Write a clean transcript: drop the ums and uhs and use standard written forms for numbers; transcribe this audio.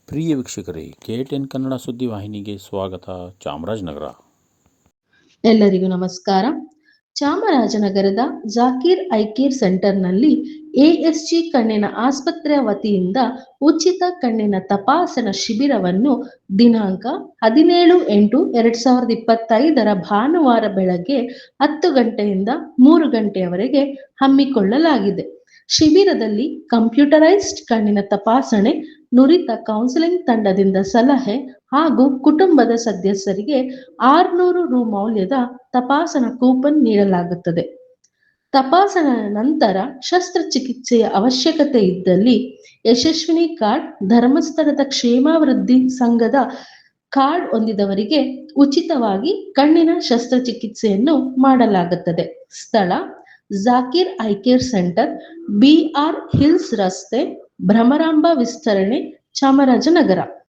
ಪ್ರಿಯ ವೀಕ್ಷಕರೇ, KTN ಕನ್ನಡ ಸುದ್ದಿ ವಾಹಿನಿಗೆ ಸ್ವಾಗತ. ಚಾಮರಾಜನಗರ. ಎಲ್ಲರಿಗೂ ನಮಸ್ಕಾರ. ಚಾಮರಾಜನಗರದ ಜಾಕೀರ್ ಐ ಕೇರ್ ಸೆಂಟರ್ನಲ್ಲಿ ASG ಕಣ್ಣಿನ ಆಸ್ಪತ್ರೆಯ ವತಿಯಿಂದ ಉಚಿತ ಕಣ್ಣಿನ ತಪಾಸಣಾ ಶಿಬಿರವನ್ನು ದಿನಾಂಕ 17/8/2025 ಭಾನುವಾರ ಬೆಳಗ್ಗೆ 10 ಗಂಟೆಯಿಂದ 3 ಗಂಟೆಯವರೆಗೆ ಹಮ್ಮಿಕೊಳ್ಳಲಾಗಿದೆ. ಶಿಬಿರದಲ್ಲಿ ಕಂಪ್ಯೂಟರೈಸ್ಡ್ ಕಣ್ಣಿನ ತಪಾಸಣೆ, ನುರಿತ ಕೌನ್ಸಿಲಿಂಗ್ ತಂಡದಿಂದ ಸಲಹೆ ಹಾಗೂ ಕುಟುಂಬದ ಸದಸ್ಯರಿಗೆ 600 ರು ಮೌಲ್ಯದ ತಪಾಸಣಾ ಕೂಪನ್ ನೀಡಲಾಗುತ್ತದೆ. ತಪಾಸಣೆಯ ನಂತರ ಶಸ್ತ್ರಚಿಕಿತ್ಸೆಯ ಅವಶ್ಯಕತೆ ಇದ್ದಲ್ಲಿ ಯಶಸ್ವಿನಿ ಕಾರ್ಡ್, ಧರ್ಮಸ್ಥಳದ ಕ್ಷೇಮಾಭಿವೃದ್ಧಿ ಸಂಘದ ಕಾರ್ಡ್ ಹೊಂದಿದವರಿಗೆ ಉಚಿತವಾಗಿ ಕಣ್ಣಿನ ಶಸ್ತ್ರಚಿಕಿತ್ಸೆಯನ್ನು ಮಾಡಲಾಗುತ್ತದೆ. ಸ್ಥಳ: Zakir I care centre, BR hills ರಸ್ತೆ, ಭ್ರಮರಾಂಬ ವಿಸ್ತರಣೆ, ಚಾಮರಾಜನಗರ.